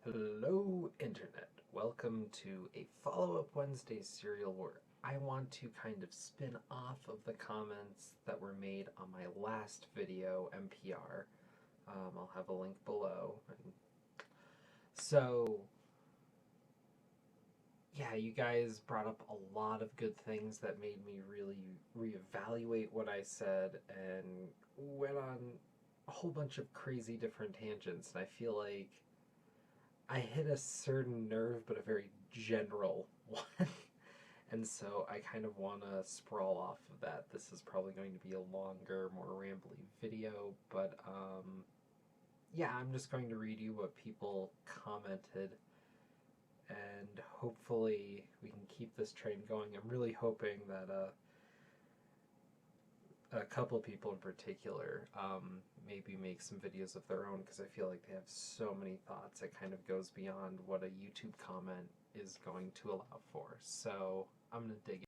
Hello, Internet. Welcome to a follow-up Wednesday serial where I want to kind of spin off of the comments that were made on my last video, MPR. I'll have a link below. So, yeah, you guys brought up a lot of good things that made me really reevaluate what I said and went on a whole bunch of crazy different tangents, and I feel like I hit a certain nerve, but a very general one. And so I kind of want to sprawl off of that. This is probably going to be a longer, more rambly video, but yeah, I'm just going to read you what people commented, and hopefully we can keep this train going. I'm really hoping that a couple people in particular maybe make some videos of their own, because I feel like they have so many thoughts. It kind of goes beyond what a YouTube comment is going to allow for. So I'm going to dig in.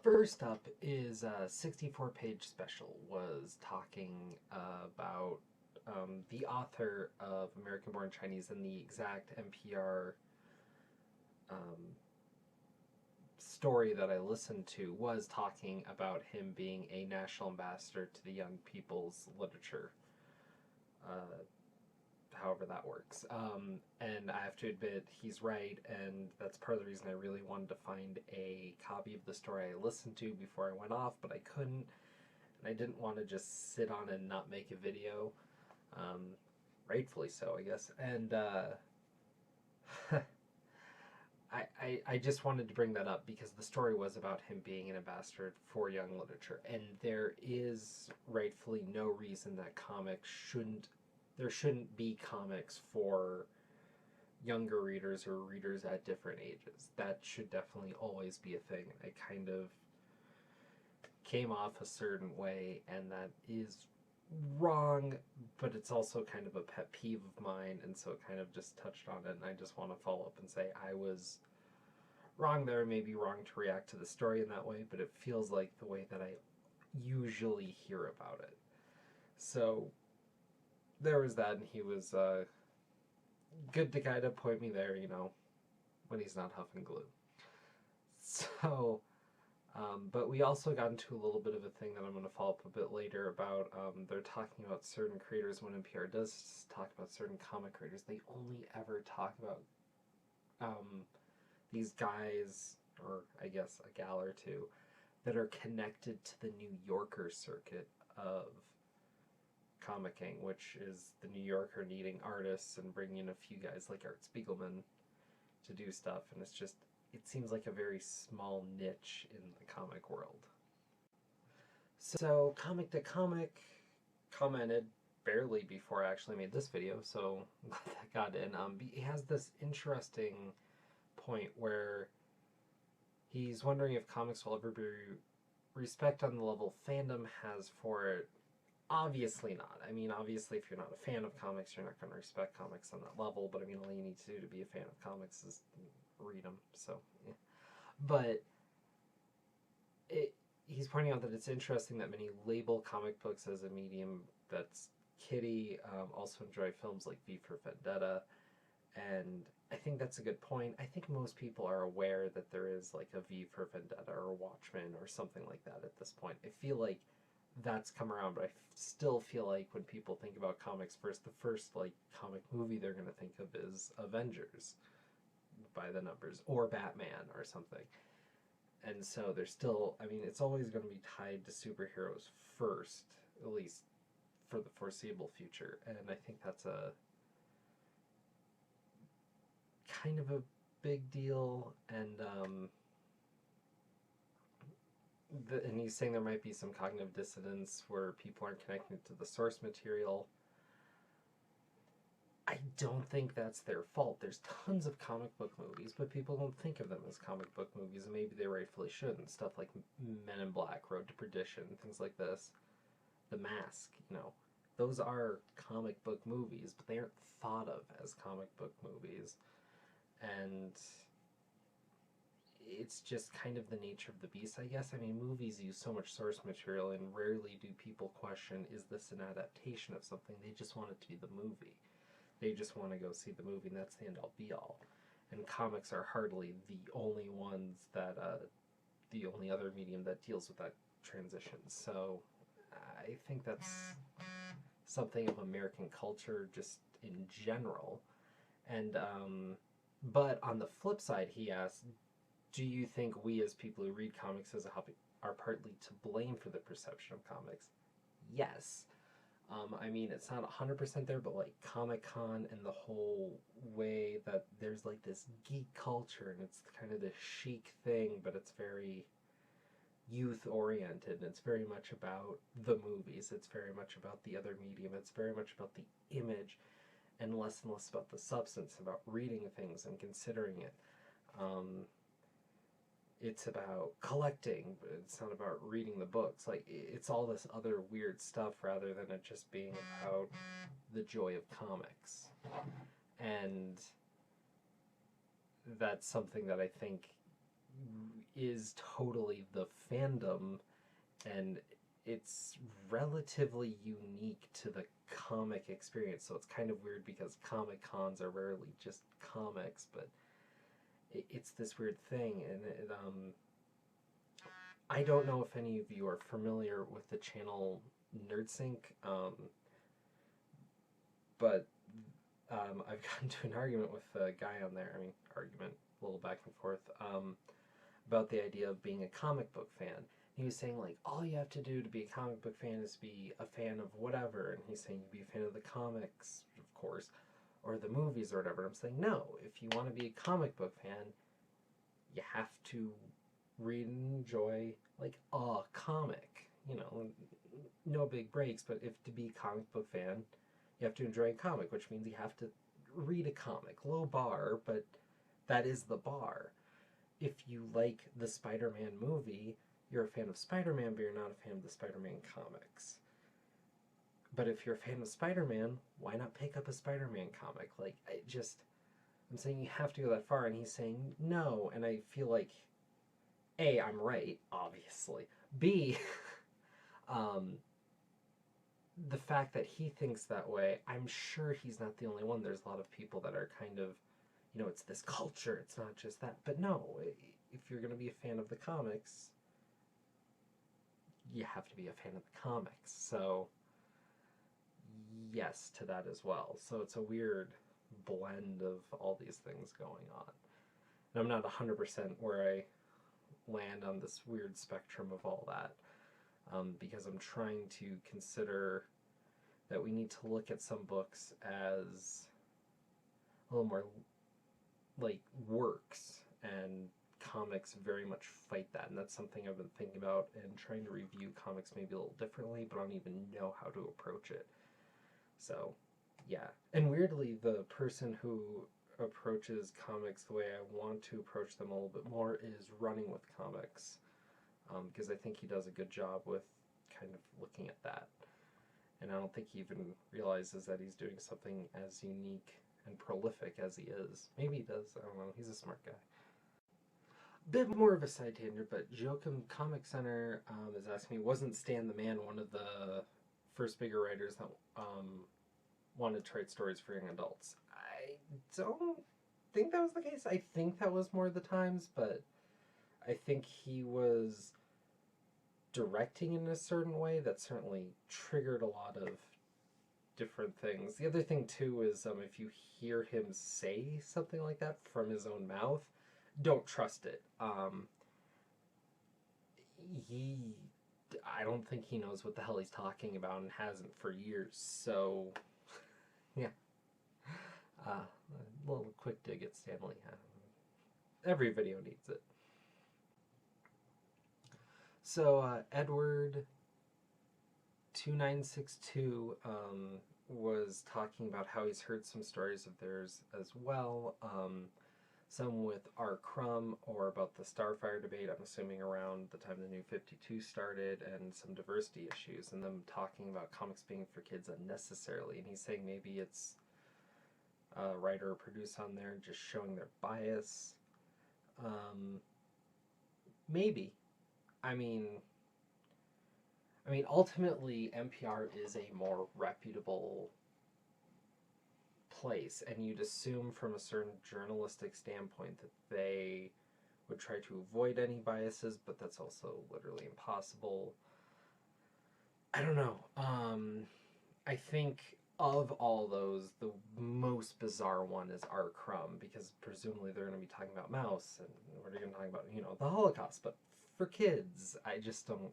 First up is a 64-page special was talking about the author of American Born Chinese, and the exact NPR um, story that I listened to was talking about him being a national ambassador to the young people's literature, however that works. And I have to admit, he's right, and that's part of the reason I really wanted to find a copy of the story I listened to before I went off, but I couldn't, and I didn't want to just sit on and not make a video. Rightfully so, I guess. And I just wanted to bring that up because the story was about him being an ambassador for young literature, and there is rightfully no reason that there shouldn't be comics for younger readers or readers at different ages. That should definitely always be a thing. I kind of came off a certain way, and that is wrong, but it's also kind of a pet peeve of mine, and so it kind of just touched on it, and I just want to follow up and say I was wrong there, maybe wrong to react to the story in that way, but it feels like the way that I usually hear about it. So there was that, and he was good to kind of point me there, when he's not huffing glue. So, but we also got into a little bit of a thing that I'm going to follow up a bit later about. They're talking about certain creators. When NPR does talk about certain comic creators, they only ever talk about these guys, or I guess a gal or two, that are connected to the New Yorker circuit of comicking, which is the New Yorker needing artists and bringing in a few guys like Art Spiegelman to do stuff, and it seems like a very small niche in the comic world. So Comic to Comic commented barely before I actually made this video, so I'm glad that got in. He has this interesting point where he's wondering if comics will ever be respect on the level fandom has for it. Obviously not. I mean, obviously, if you're not a fan of comics, you're not going to respect comics on that level, but I mean, all you need to do to be a fan of comics is read them, so, yeah. But he's pointing out that it's interesting that many label comic books as a medium that's kiddie, also enjoy films like V for Vendetta, and I think that's a good point. I think most people are aware that there is like a V for Vendetta or Watchmen or something like that at this point. I feel like that's come around, but I still feel like when people think about comics first, the first like comic movie they're going to think of is Avengers by the numbers, or Batman or something. And so there's still, I mean, it's always going to be tied to superheroes first, at least for the foreseeable future. And I think that's a kind of a big deal. And and he's saying there might be some cognitive dissonance where people aren't connected to the source material. I don't think that's their fault. There's tons of comic book movies, but people don't think of them as comic book movies, and maybe they rightfully shouldn't. Stuff like Men in Black, Road to Perdition, things like this. The Mask, those are comic book movies, but they aren't thought of as comic book movies. And it's just kind of the nature of the beast, I guess. I mean, movies use so much source material, and rarely do people question, is this an adaptation of something? They just want it to be the movie. They just want to go see the movie, and that's the end all be all. And comics are hardly the only ones that, the only other medium that deals with that transition. So I think that's something of American culture just in general. And, but on the flip side, he asked, do you think we as people who read comics as a hobby are partly to blame for the perception of comics? Yes. I mean, it's not 100% there, but like Comic-Con and the whole way that there's like this geek culture and it's kind of this chic thing, but it's very youth oriented and it's very much about the movies. It's very much about the other medium. It's very much about the image and less about the substance, about reading things and considering it. It's about collecting, but it's not about reading the books. Like, it's all this other weird stuff rather than it just being about the joy of comics. And that's something that I think is totally the fandom, and it's relatively unique to the comic experience. So it's kind of weird because Comic Cons are rarely just comics, but it's this weird thing. And I don't know if any of you are familiar with the channel NerdSync, but I've gotten into an argument with a guy on there. I mean, argument, a little back and forth, about the idea of being a comic book fan. He was saying, like, all you have to do to be a comic book fan is be a fan of whatever. And he's saying you be a fan of the comics, of course, or the movies or whatever. I'm saying, no, if you want to be a comic book fan, you have to read and enjoy, like, a comic. You know, no big breaks, but if to be a comic book fan, you have to enjoy a comic, which means you have to read a comic. Low bar, but that is the bar. If you like the Spider-Man movie, you're a fan of Spider-Man, but you're not a fan of the Spider-Man comics. But if you're a fan of Spider-Man, why not pick up a Spider-Man comic? Like, I'm saying you have to go that far, and he's saying no, and I feel like, A, I'm right, obviously. B, the fact that he thinks that way, I'm sure he's not the only one. There's a lot of people that are kind of, you know, it's this culture, it's not just that. But no, if you're going to be a fan of the comics, you have to be a fan of the comics. So, yes to that as well. So it's a weird blend of all these things going on. And I'm not 100% where I land on this weird spectrum of all that, because I'm trying to consider that we need to look at some books as a little more like works, and comics very much fight that, and that's something I've been thinking about and trying to review comics maybe a little differently, but I don't even know how to approach it. So, yeah. And weirdly, the person who approaches comics the way I want to approach them a little bit more is Running with Comics, because I think he does a good job with kind of looking at that. And I don't think he even realizes that he's doing something as unique and prolific as he is. Maybe he does, I don't know, he's a smart guy. Bit more of a side tangent, but Joachim Comic Center is asking me, wasn't Stan the Man one of the first bigger writers that wanted to write stories for young adults? I don't think that was the case. I think that was more of the times, but I think he was directing in a certain way that certainly triggered a lot of different things. The other thing too is if you hear him say something like that from his own mouth, don't trust it. I don't think he knows what the hell he's talking about and hasn't for years. So, yeah. A little quick dig at Stanley. Every video needs it. So, Edward2962 was talking about how he's heard some stories of theirs as well. Some with R. Crumb, or about the Starfire debate, I'm assuming around the time the New 52 started, and some diversity issues, and them talking about comics being for kids unnecessarily. And he's saying maybe it's a writer or producer on there just showing their bias. Maybe. I mean, ultimately, NPR is a more reputable place, and you'd assume from a certain journalistic standpoint that they would try to avoid any biases, but that's also literally impossible. I don't know. I think of all those, the most bizarre one is R. Crumb, because presumably they're going to be talking about Mouse, and we're going to talk about, the Holocaust, but for kids. I just don't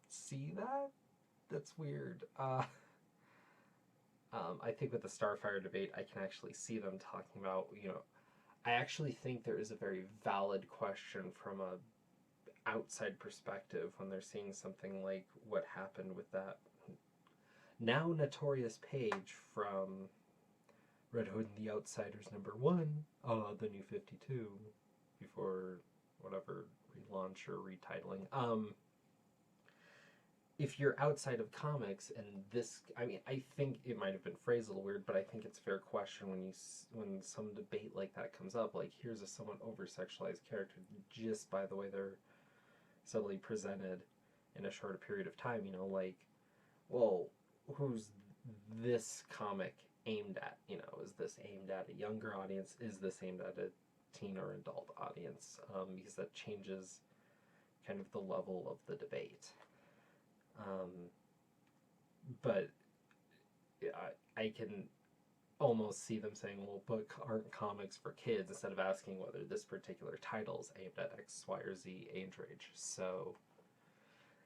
see that. That's weird. I think with the Starfire debate, I can actually see them talking about, I actually think there is a very valid question from a outside perspective when they're seeing something like what happened with that now notorious page from Red Hood and the Outsiders #1, the New 52, before whatever relaunch or retitling. If you're outside of comics, and this, I think it might have been phrased a little weird, but I think it's a fair question when some debate like that comes up, like, here's a somewhat over-sexualized character just by the way they're subtly presented in a shorter period of time, like, well, who's this comic aimed at? Is this aimed at a younger audience? Is this aimed at a teen or adult audience? Because that changes kind of the level of the debate. But I can almost see them saying, well, but aren't comics for kids, instead of asking whether this particular title's aimed at X, Y, or Z age range. So,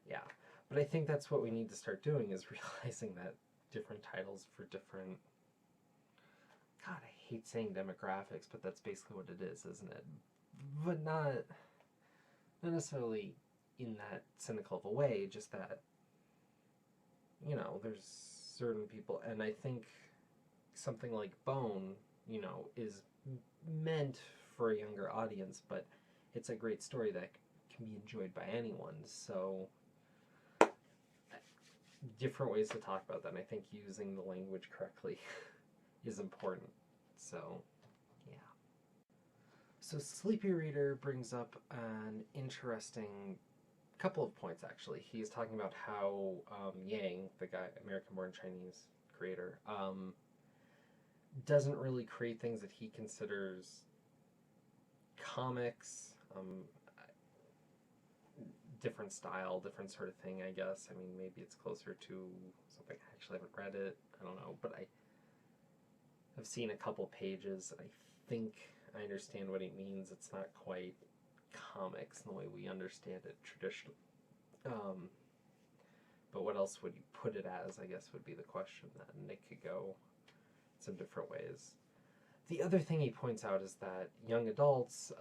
yeah. But I think that's what we need to start doing, is realizing that different titles for different... God, I hate saying demographics, but that's basically what it is, isn't it? But not necessarily in that cynical of a way, just that, there's certain people, and I think something like Bone, is meant for a younger audience, but it's a great story that can be enjoyed by anyone, so different ways to talk about that, and I think using the language correctly is important. So, yeah. So Sleepy Reader brings up an interesting couple of points, actually. He's talking about how Yang, the guy, American-born Chinese creator, doesn't really create things that he considers comics, different style, different sort of thing, I guess. Maybe it's closer to something. I actually haven't read it. I don't know, but I've seen a couple pages. I think I understand what he means. It's not quite comics in the way we understand it traditionally. But what else would you put it as, I guess, would be the question that Nick could go some different ways. The other thing he points out is that young adults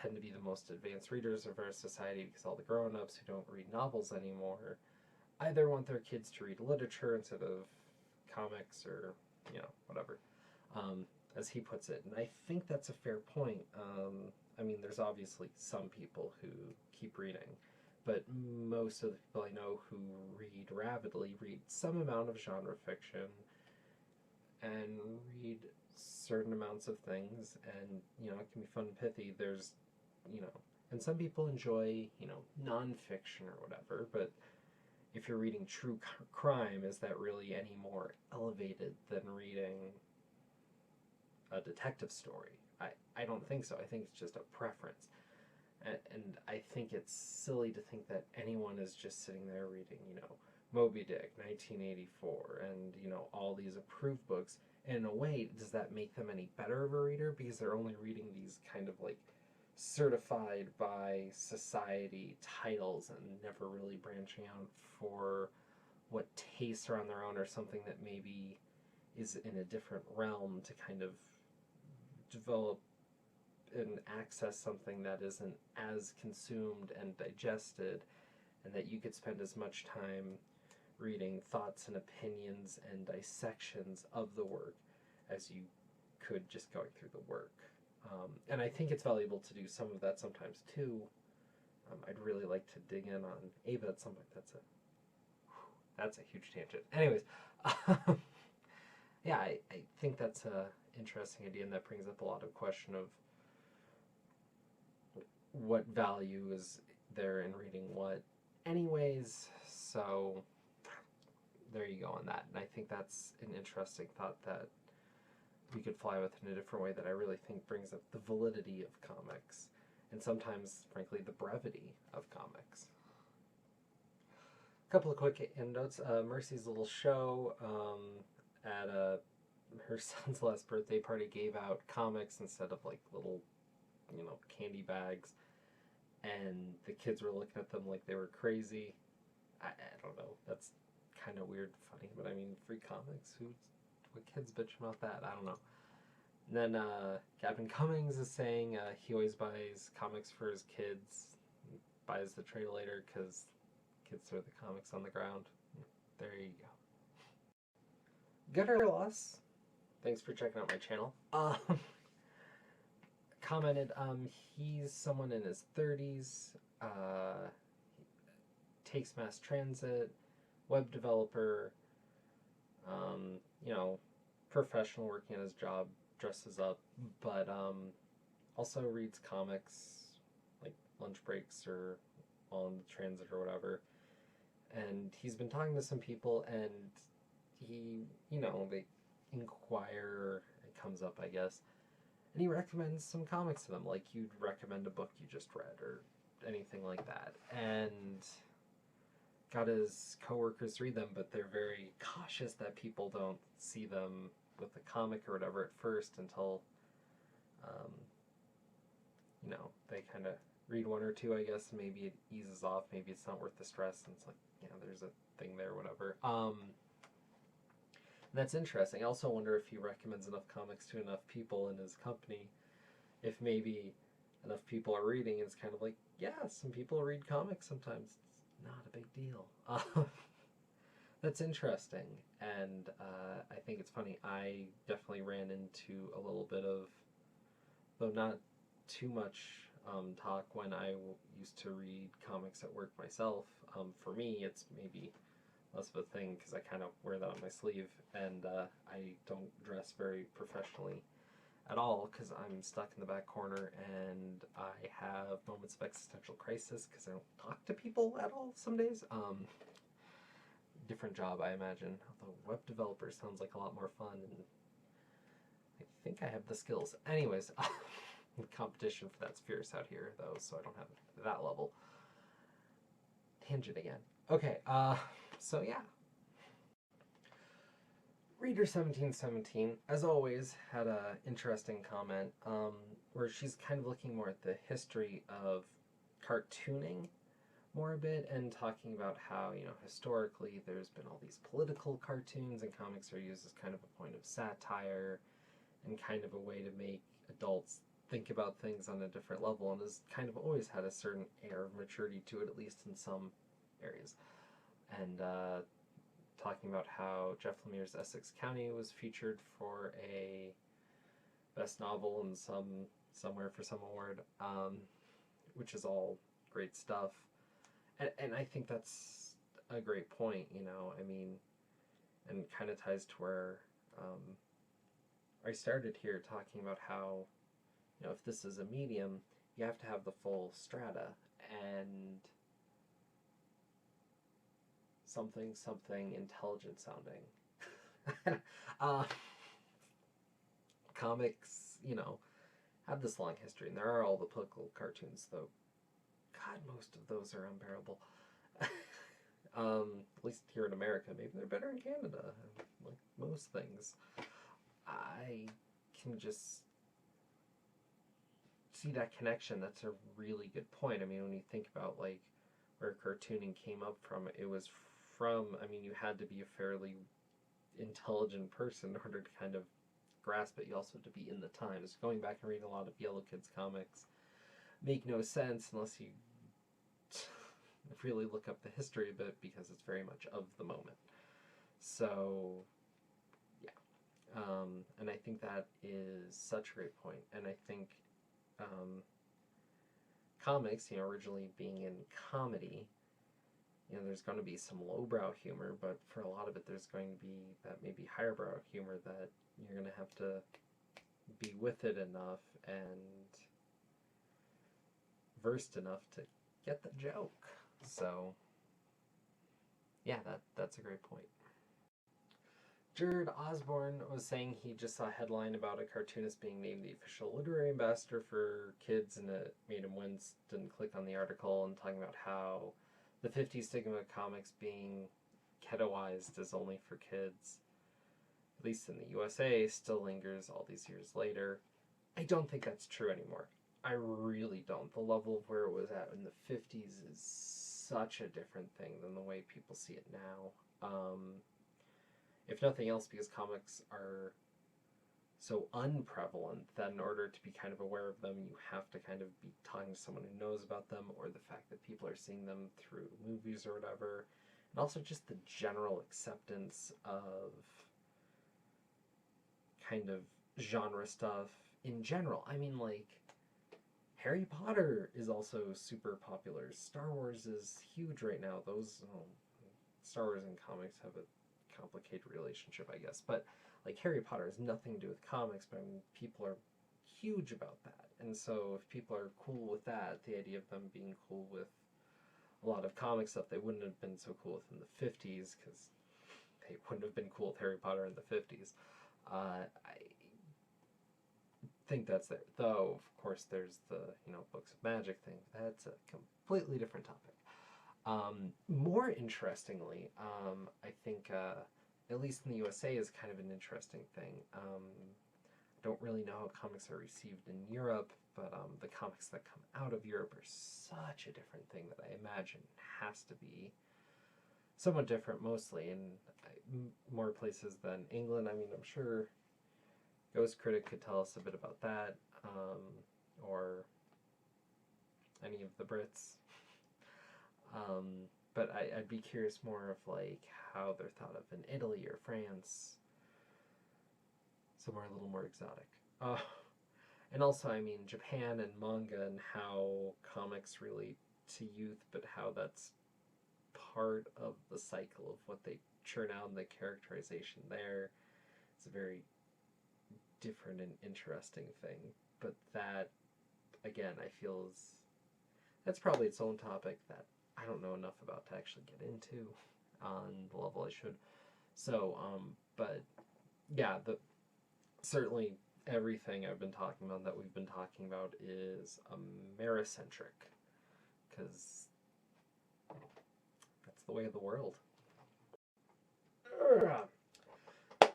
tend to be the most advanced readers of our society, because all the grown-ups who don't read novels anymore either want their kids to read literature instead of comics, or, whatever, as he puts it. And I think that's a fair point. There's obviously some people who keep reading, but most of the people I know who read rabidly read some amount of genre fiction and read certain amounts of things, and, it can be fun and pithy. There's, and some people enjoy, nonfiction or whatever, but if you're reading true crime, is that really any more elevated than reading a detective story? I don't think so. I think it's just a preference. And I think it's silly to think that anyone is just sitting there reading, Moby Dick, 1984, and, all these approved books. And in a way, does that make them any better of a reader? Because they're only reading these kind of, like, certified by society titles and never really branching out for what tastes are on their own, or something that maybe is in a different realm to kind of develop and access something that isn't as consumed and digested, and that you could spend as much time reading thoughts and opinions and dissections of the work as you could just going through the work. And I think it's valuable to do some of that sometimes too. I'd really like to dig in on Ava at some point. That's a huge tangent. Anyways, yeah, I think that's a interesting idea, and that brings up a lot of question of what value is there in reading what anyways. So there you go on that. And I think that's an interesting thought that we could fly with in a different way that I really think brings up the validity of comics and sometimes, frankly, the brevity of comics. A couple of quick endnotes. Mercy's little show at her son's last birthday party gave out comics instead of like little, candy bags. And the kids were looking at them like they were crazy. I don't know. That's kind of weird, funny, but I mean, free comics. What kids bitch about that? I don't know. And then Gavin Cummings is saying he always buys comics for his kids, buys the trade later because kids throw the comics on the ground. There you go. Good or loss. Thanks for checking out my channel. Commented, he's someone in his 30s, takes mass transit, web developer, professional working at his job, dresses up, but also reads comics like lunch breaks or on the transit or whatever. And he's been talking to some people, and he, they inquire, it comes up, I guess, and he recommends some comics to them, like you'd recommend a book you just read or anything like that. And got his coworkers read them, but they're very cautious that people don't see them with the comic or whatever at first until, they kind of read one or two, I guess, and maybe it eases off, maybe it's not worth the stress, and it's like, there's a thing there, whatever. That's interesting. I also wonder if he recommends enough comics to enough people in his company, if maybe enough people are reading, it's kind of like, yeah, some people read comics sometimes, it's not a big deal. That's interesting, and I think it's funny. I definitely ran into a little bit of, though not too much talk when I used to read comics at work myself. For me, it's maybe less of a thing because I kind of wear that on my sleeve, and I don't dress very professionally at all because I'm stuck in the back corner and I have moments of existential crisis because I don't talk to people at all some days. Different job, I imagine. Although web developer sounds like a lot more fun, and I think I have the skills. Anyways, the competition for that's fierce out here, though, so I don't have that level. Tangent again. Okay, so yeah. Reader1717, as always, had an interesting comment where she's kind of looking more at the history of cartooning more a bit and talking about how, historically there's been all these political cartoons and comics are used as kind of a point of satire and kind of a way to make adults think about things on a different level, and has kind of always had a certain air of maturity to it, at least in some areas. And talking about how Jeff Lemire's Essex County was featured for a best novel and somewhere for some award, which is all great stuff. And I think that's a great point, I mean, and kind of ties to where I started here talking about how, if this is a medium, you have to have the full strata, and something intelligent sounding. Comics, have this long history, and there are all the political cartoons, though God, most of those are unbearable. At least here in America. Maybe they're better in Canada, like most things. I can just see that connection. That's a really good point. I mean, when you think about like where cartooning came up from, it was from, you had to be a fairly intelligent person in order to kind of grasp it. You also had to be in the times. Going back and reading a lot of Yellow Kids comics make no sense unless you really look up the history of it, because it's very much of the moment. So yeah, and I think that is such a great point. And I think comics, originally being in comedy, there's going to be some lowbrow humor, but for a lot of it there's going to be that maybe higher brow humor that you're going to have to be with it enough and versed enough to get the joke. So yeah, that's a great point. Jared Osborne was saying he just saw a headline about a cartoonist being named the official literary ambassador for kids, and it made him wince. Didn't click on the article, and talking about how the 50s stigma of comics being ghettoized is only for kids, at least in the USA, still lingers all these years later. I don't think that's true anymore. I really don't. The level of where it was at in the 50s is such a different thing than the way people see it now. If nothing else, because comics are so unprevalent that in order to be kind of aware of them, you have to kind of be talking to someone who knows about them, or the fact that people are seeing them through movies or whatever. And also just the general acceptance of kind of genre stuff in general. I mean, like, Harry Potter is also super popular. Star Wars is huge right now. Star Wars and comics have a complicated relationship, I guess. But, like, Harry Potter has nothing to do with comics, but I mean, people are huge about that. And so if people are cool with that, the idea of them being cool with a lot of comic stuff they wouldn't have been so cool with in the 50s, because they wouldn't have been cool with Harry Potter in the 50s. I think that's there. Though, of course, there's the, books of magic thing. That's a completely different topic. More interestingly, I think, at least in the USA, is kind of an interesting thing. I don't really know how comics are received in Europe, but the comics that come out of Europe are such a different thing that I imagine has to be somewhat different, mostly in more places than England. I mean, I'm sure Ghost Critic could tell us a bit about that, or any of the Brits. But I'd be curious more of, like, how they're thought of in Italy or France, somewhere a little more exotic. And also, I mean, Japan and manga, and how comics relate to youth, but how that's part of the cycle of what they churn out in the characterization there. It's a very different and interesting thing. But that, again, I feel that's probably its own topic that I don't know enough about to actually get into on the level I should. So, but yeah, certainly everything I've been talking about, that we've been talking about, is Americentric, because that's the way of the world.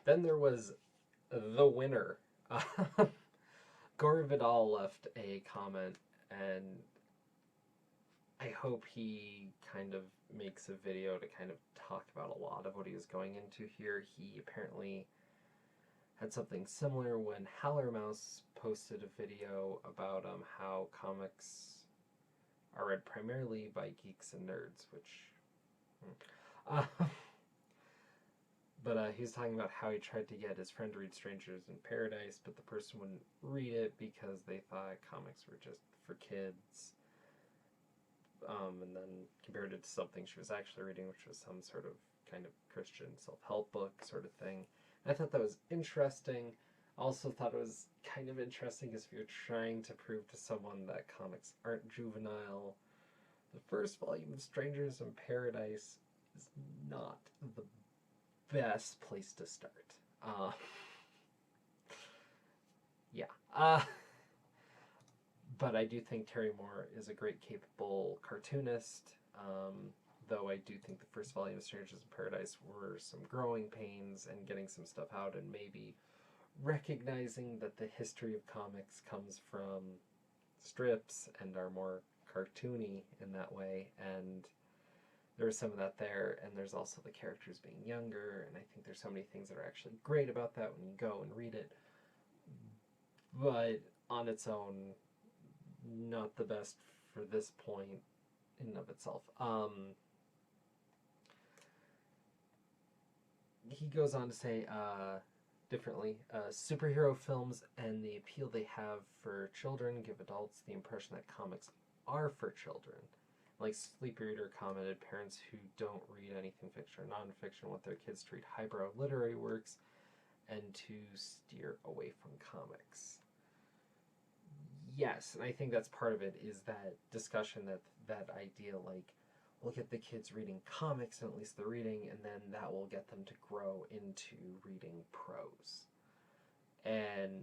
Then there was the winner. Gore Vidal left a comment, and I hope he kind of makes a video to kind of talk about a lot of what he was going into here. He apparently had something similar when Hallermouse posted a video about how comics are read primarily by geeks and nerds, which... But he was talking about how he tried to get his friend to read Strangers in Paradise, but the person wouldn't read it because they thought comics were just for kids. And then compared it to something she was actually reading, which was some sort of kind of Christian self-help book sort of thing. And I thought that was interesting. I also thought it was kind of interesting because if you're trying to prove to someone that comics aren't juvenile, the first volume of Strangers in Paradise is not the best place to start. But I do think Terry Moore is a great, capable cartoonist, though I do think the first volume of Strangers in Paradise were some growing pains and getting some stuff out, and maybe recognizing that the history of comics comes from strips and are more cartoony in that way, and there was some of that there, and there's also the characters being younger, and I think there's so many things that are actually great about that when you go and read it, but on its own, not the best for this point in and of itself. He goes on to say, differently, superhero films and the appeal they have for children give adults the impression that comics are for children. Like Sleepy Reader commented, parents who don't read anything fiction or nonfiction want their kids to read highbrow literary works and to steer away from comics. Yes, and I think that's part of it, is that discussion, that idea, like, we'll get the kids reading comics, and at least they're reading, and then that will get them to grow into reading prose. And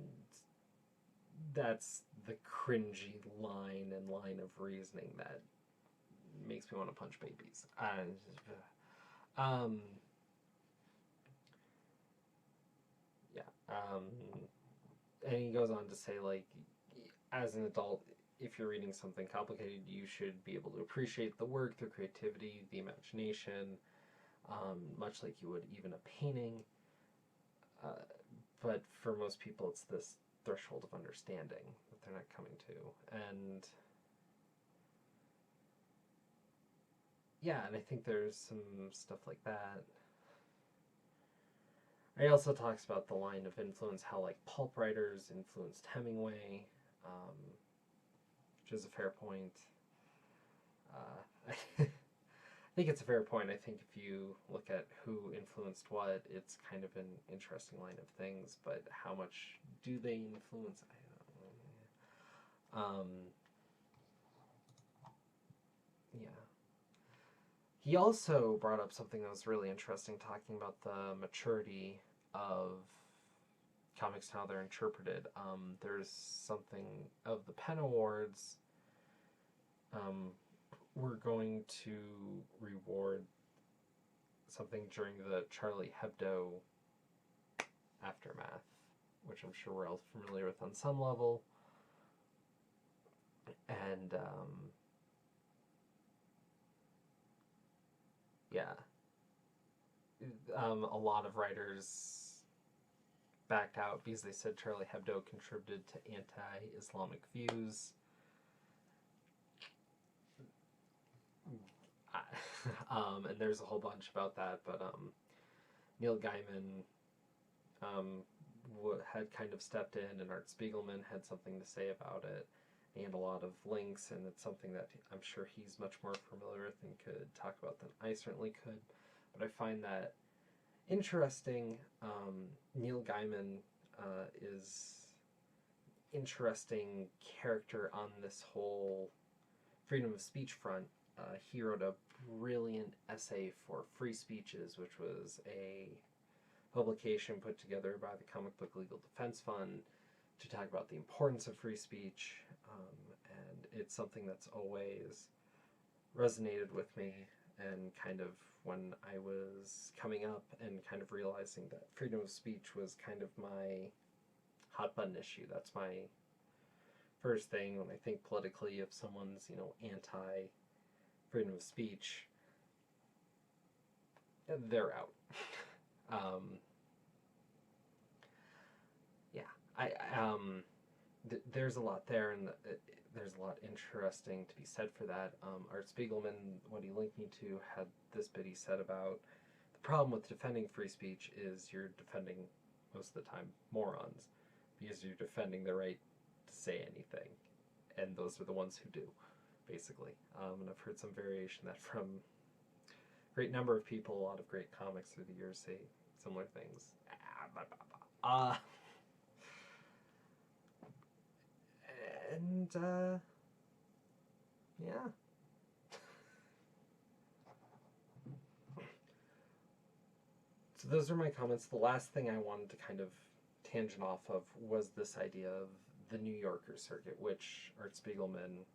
that's the cringy line of reasoning that makes me want to punch babies. Yeah. And he goes on to say, like, as an adult, if you're reading something complicated, you should be able to appreciate the work, the creativity, the imagination, much like you would even a painting. But for most people, it's this threshold of understanding that they're not coming to. And yeah, and I think there's some stuff like that. He also talks about the line of influence, how like pulp writers influenced Hemingway, which is a fair point. I think it's a fair point. I think if you look at who influenced what, it's kind of an interesting line of things, but how much do they influence? I don't know. Yeah. He also brought up something that was really interesting, talking about the maturity of comics and how they're interpreted. There's something of the Pen Awards. We're going to reward something during the Charlie Hebdo aftermath, which I'm sure we're all familiar with on some level. And yeah, a lot of writers backed out because they said Charlie Hebdo contributed to anti-Islamic views. And there's a whole bunch about that, but Neil Gaiman had kind of stepped in, and Art Spiegelman had something to say about it, and a lot of links, and it's something that I'm sure he's much more familiar with and could talk about than I certainly could. But I find that interesting. Neil Gaiman is interesting character on this whole freedom of speech front. He wrote a brilliant essay for Free Speeches, which was a publication put together by the Comic Book Legal Defense Fund to talk about the importance of free speech, and it's something that's always resonated with me, and kind of when I was coming up and kind of realizing that freedom of speech was kind of my hot button issue. That's my first thing when I think politically. If someone's, anti freedom of speech, they're out. There's a lot there, and there's a lot interesting to be said for that. Art Spiegelman, what he linked me to, had this bit he said about the problem with defending free speech is you're defending, most of the time, morons, because you're defending the right to say anything, and those are the ones who do, basically. And I've heard some variation that from a great number of people, a lot of great comics through the years say similar things. And, yeah. So those are my comments. The last thing I wanted to kind of tangent off of was this idea of the New Yorker circuit, which Art Spiegelman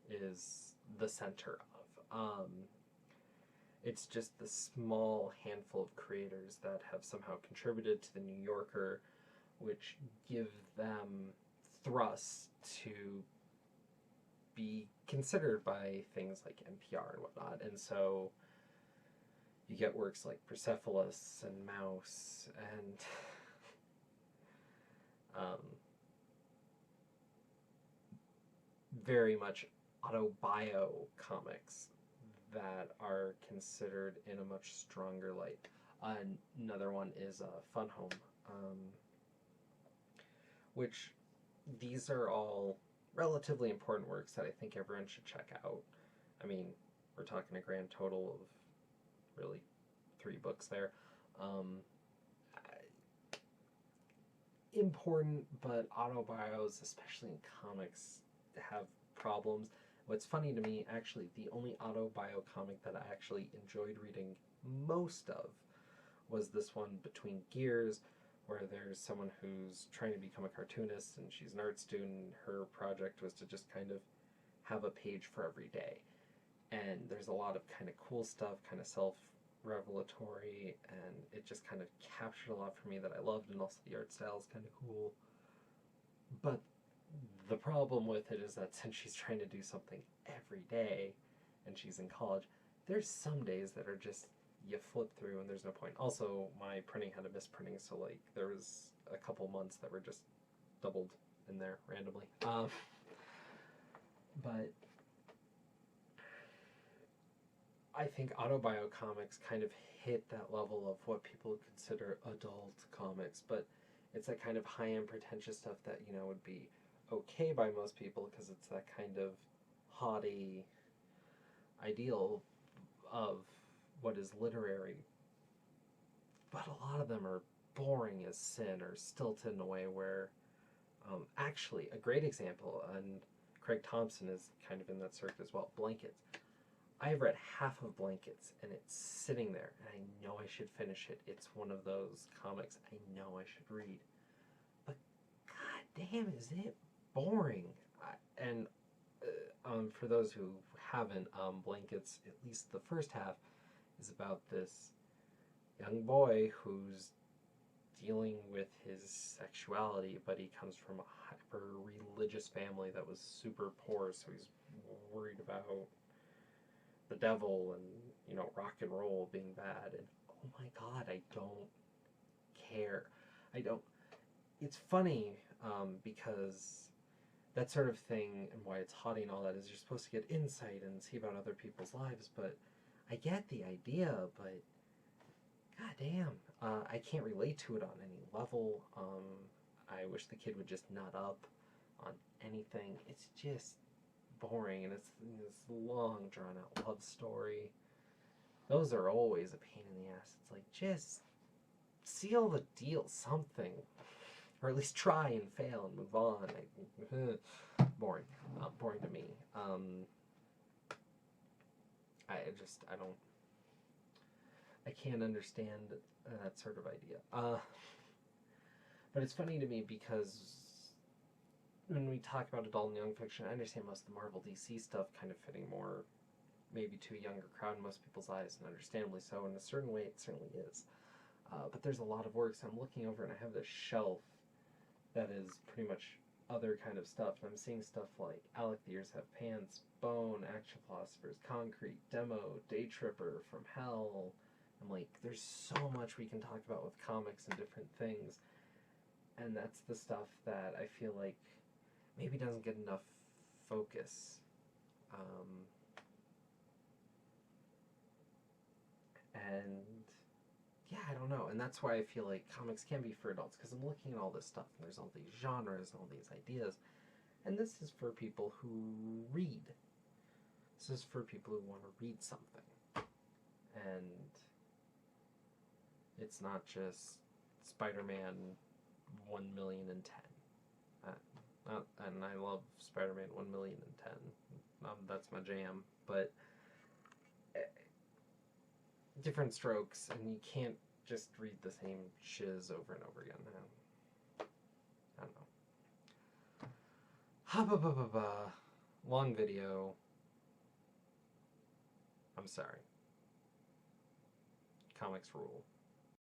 is the center of. It's just the small handful of creators that have somehow contributed to the New Yorker, which give them thrust to be considered by things like NPR and whatnot. And so you get works like Persepolis and Mouse and very much autobio comics that are considered in a much stronger light. Another one is Fun Home, which these are all relatively important works that I think everyone should check out. I mean, we're talking a grand total of really 3 books there. Important, but autobios, especially in comics, have problems. What's funny to me, actually, the only autobio comic that I actually enjoyed reading most of was this one, Between Gears, where there's someone who's trying to become a cartoonist and she's an art student. Her project was to just kind of have a page for every day. And there's a lot of kind of cool stuff, kind of self-revelatory, and it just kind of captured a lot for me that I loved, and also the art style is kind of cool. But the problem with it is that since she's trying to do something every day, and she's in college, there's some days that are just, you flip through and there's no point. Also, my printing had a misprinting, so like there was a couple months that were just doubled in there randomly. But I think autobio comics kind of hit that level of what people would consider adult comics, but it's that kind of high-end pretentious stuff that, you know, would be okay by most people because it's that kind of haughty ideal of what is literary. But a lot of them are boring as sin or stilted in a way where, actually, a great example, and Craig Thompson is kind of in that circuit as well, Blankets. I've read half of Blankets, and it's sitting there, and I know I should finish it. It's one of those comics I know I should read. But god damn, is it boring. And for those who haven't, Blankets, at least the first half, is about this young boy who's dealing with his sexuality, but he comes from a hyper-religious family that was super poor, so he's worried about the devil and, you know, rock and roll being bad, and oh my god, I don't care. It's funny, because that sort of thing, and why it's haughty and all that, is you're supposed to get insight and see about other people's lives, but I get the idea, but god damn, I can't relate to it on any level. I wish the kid would just nut up on anything. It's just boring, and it's this long, drawn-out love story. Those are always a pain in the ass. It's like, just seal the deal, something. Or at least try and fail and move on. Boring. Boring to me. I can't understand that sort of idea. But it's funny to me because when we talk about adult and young fiction, I understand most of the Marvel DC stuff kind of fitting more maybe to a younger crowd in most people's eyes, and understandably so. In a certain way, it certainly is. But there's a lot of work, so I'm looking over and I have this shelf that is pretty much other kind of stuff, and I'm seeing stuff like Alec the Ears Have Pants, Bone, Action Philosophers, Concrete, Demo, Day Tripper, From Hell. I'm like, there's so much we can talk about with comics and different things, and that's the stuff that I feel like maybe doesn't get enough focus. And yeah, I don't know, and that's why I feel like comics can be for adults, because I'm looking at all this stuff, and there's all these genres and all these ideas, and this is for people who read. This is for people who want to read something, and it's not just Spider-Man 1,000,010. And I love Spider-Man 1,000,010. That's my jam, but different strokes, and you can't just read the same shiz over and over again. I don't know. Long video. I'm sorry. Comics rule.